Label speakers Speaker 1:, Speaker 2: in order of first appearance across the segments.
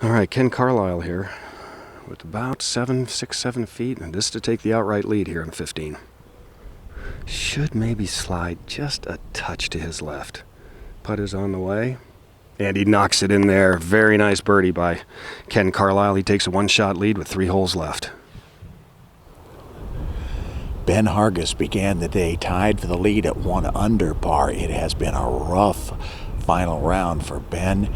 Speaker 1: All right, Ken CARLYLE here with about 6, 7 feet, and this to take the outright lead here on 15. Should maybe slide just a touch to his left. Putt is on the way, and he knocks it in there. Very nice birdie by Ken CARLYLE. He takes a one-shot lead with 3 holes left.
Speaker 2: Ben HARGIS began the day tied for the lead at 1 under par. It has been a rough final round for Ben,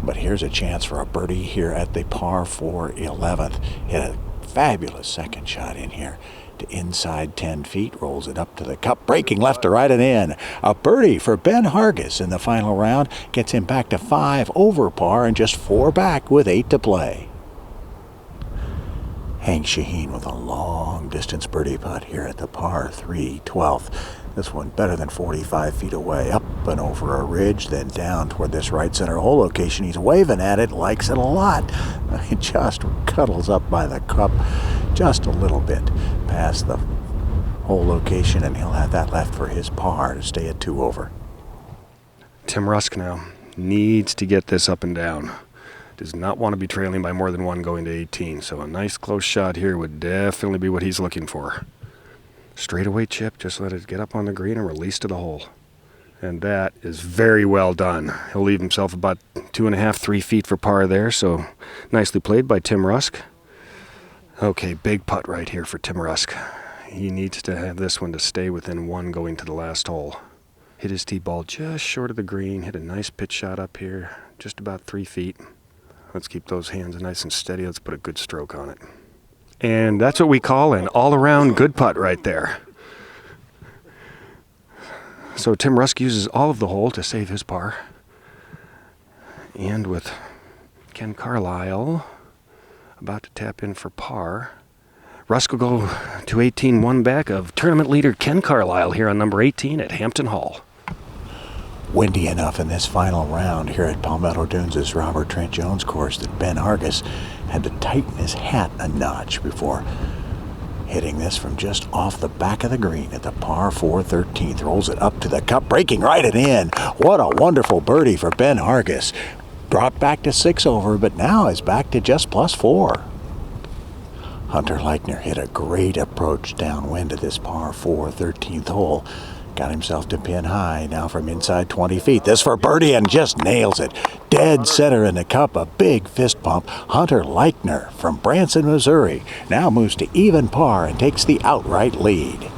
Speaker 2: but here's a chance for a birdie here at the par 4 11th. Hit a fabulous second shot in here to inside 10 feet, rolls it up to the cup, breaking left to right and in. A birdie for Ben HARGIS in the final round gets him back to 5 over par and just 4 back with 8 to play. Hank Shaheen with a long-distance birdie putt here at the par 3 12th. This one better than 45 feet away, up and over a ridge, then down toward this right center hole location. He's waving at it, likes it a lot. It just cuddles up by the cup just a little bit past the hole location, and he'll have that left for his par to stay at 2 over.
Speaker 1: Tim Rusk now needs to get this up and down. Does not want to be trailing by more than 1 going to 18, so a nice close shot here would definitely be what he's looking for. Straightaway chip, just let it get up on the green and release to the hole. And that is very well done. He'll leave himself about 2.5, 3 feet for par there, so nicely played by Tim Rusk. Okay, big putt right here for Tim Rusk. He needs to have this one to stay within 1 going to the last hole. Hit his tee ball just short of the green, hit a nice pitch shot up here, just about 3 feet. Let's keep those hands nice and steady. Let's put a good stroke on it. And that's what we call an all-around good putt right there. So Tim Rusk uses all of the hole to save his par. And with Ken CARLYLE about to tap in for par, Rusk will go to 18, 1 back of tournament leader Ken CARLYLE here on number 18 at Hampton Hall.
Speaker 2: Windy enough in this final round here at Palmetto Dunes' Robert Trent Jones course that Ben HARGIS had to tighten his hat a notch before hitting this from just off the back of the green at the par 4 13th. Rolls it up to the cup, breaking right and in. What a wonderful birdie for Ben HARGIS. Dropped back to 6 over, but now is back to just +4. Hunter LEICHNER hit a great approach downwind at this par 4 13th hole. Got himself to pin high now from inside 20 feet. This for birdie and just nails it. Dead center in the cup, a big fist pump. Hunter LEICHNER from Branson, Missouri now moves to even par and takes the outright lead.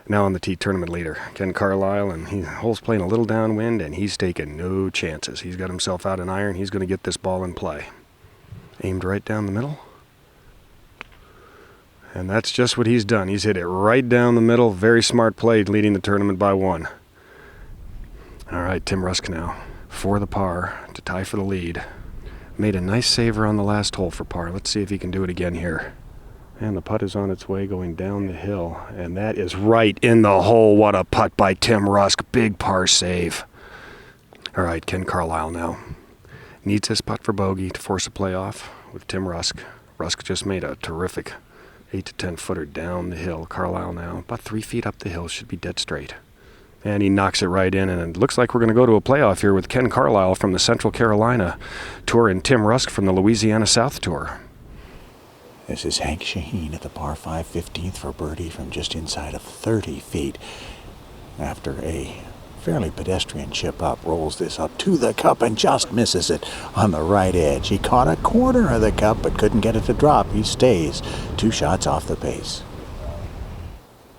Speaker 1: Now on the tee, tournament leader Ken CARLYLE, and he hole's playing a little downwind, and he's taking no chances. He's got himself out an iron. He's going to get this ball in play. Aimed right down the middle. And that's just what he's done. He's hit it right down the middle. Very smart play, leading the tournament by 1. All right, Tim Rusk now for the par to tie for the lead. Made a nice saver on the last hole for par. Let's see if he can do it again here. And the putt is on its way going down the hill. And that is right in the hole. What a putt by Tim Rusk. Big par save. All right, Ken CARLYLE now needs his putt for bogey to force a playoff with Tim Rusk. Rusk just made a terrific 8 to 10 footer down the hill. CARLYLE now about 3 feet up the hill, should be dead straight. And he knocks it right in, and it looks like we're going to go to a playoff here with Ken CARLYLE from the Central Carolina Tour and Tim Rusk from the Louisiana South Tour.
Speaker 2: This is Hank Shaheen at the par 5 15th for birdie from just inside of 30 feet. After a fairly pedestrian chip up, rolls this up to the cup and just misses it on the right edge. He caught a corner of the cup but couldn't get it to drop. He stays 2 shots off the pace.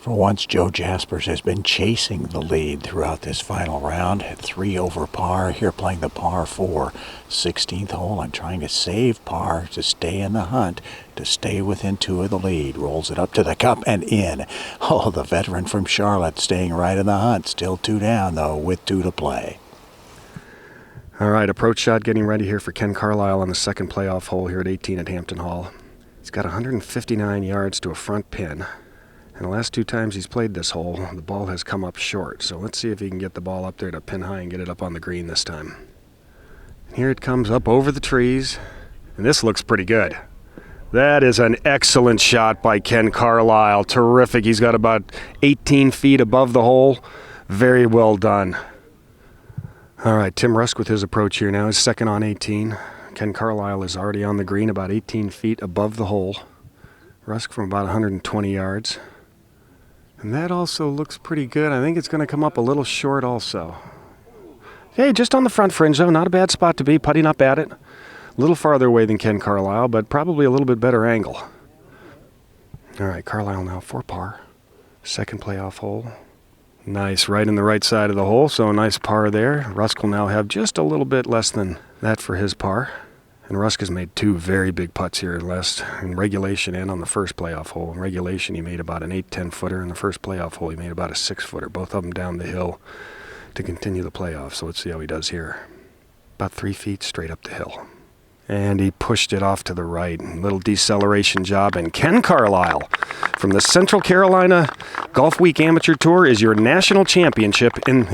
Speaker 2: For once, Joe Jaspers has been chasing the lead throughout this final round at 3 over par. Here playing the par 4 16th hole and trying to save par to stay in the hunt, to stay within 2 of the lead. Rolls it up to the cup and in. Oh, the veteran from Charlotte staying right in the hunt. Still 2 down, though, with 2 to play.
Speaker 1: All right, approach shot getting ready here for Ken CARLYLE on the second playoff hole here at 18 at Hampton Hall. He's got 159 yards to a front pin. And the last 2 times he's played this hole, the ball has come up short. So let's see if he can get the ball up there to pin high and get it up on the green this time. Here it comes up over the trees, and this looks pretty good. That is an excellent shot by Ken CARLYLE. Terrific. He's got about 18 feet above the hole. Very well done. All right, Tim Rusk with his approach here now. He's second on 18. Ken Carlyle is already on the green, about 18 feet above the hole. Rusk from about 120 yards. And that also looks pretty good. I think it's going to come up a little short also. Hey, just on the front fringe though, not a bad spot to be, putting up at it. A little farther away than Ken Carlyle, but probably a little bit better angle. All right, Carlyle now for par. Second playoff hole. Nice, right in the right side of the hole, so a nice par there. Rusk will now have just a little bit less than that for his par. And Rusk has made two very big putts here in regulation and on the first playoff hole. In regulation, he made about an 8-10 footer. In the first playoff hole, he made about a 6 footer, both of them down the hill to continue the playoff. So let's see how he does here. About 3 feet straight up the hill. And he pushed it off to the right. Little deceleration job. And Ken Carlyle from the Central Carolina GolfWeek Amateur Tour is your national champion in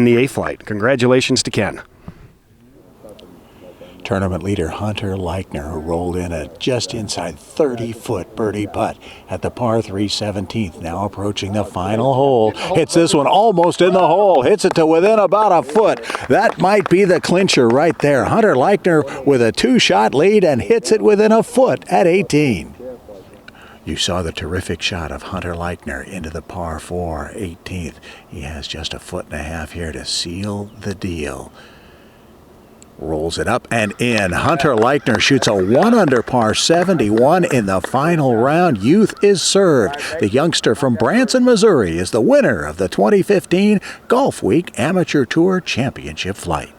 Speaker 1: the A-Flight. Congratulations to Ken.
Speaker 2: Tournament leader Hunter LEICHNER, who rolled in a just inside 30-foot birdie putt at the par 3 17th, now approaching the final hole. Hits this one almost in the hole, hits it to within about a foot. That might be the clincher right there. Hunter LEICHNER with a 2-shot lead and hits it within a foot at 18. You saw the terrific shot of Hunter LEICHNER into the par 4 18th. He has just a foot and a half here to seal the deal. Rolls it up and in. Hunter LEICHNER shoots a 1 under par 71 in the final round. Youth is served. The youngster from Branson, Missouri is the winner of the 2015 GolfWeek Amateur Tour Championship Flight.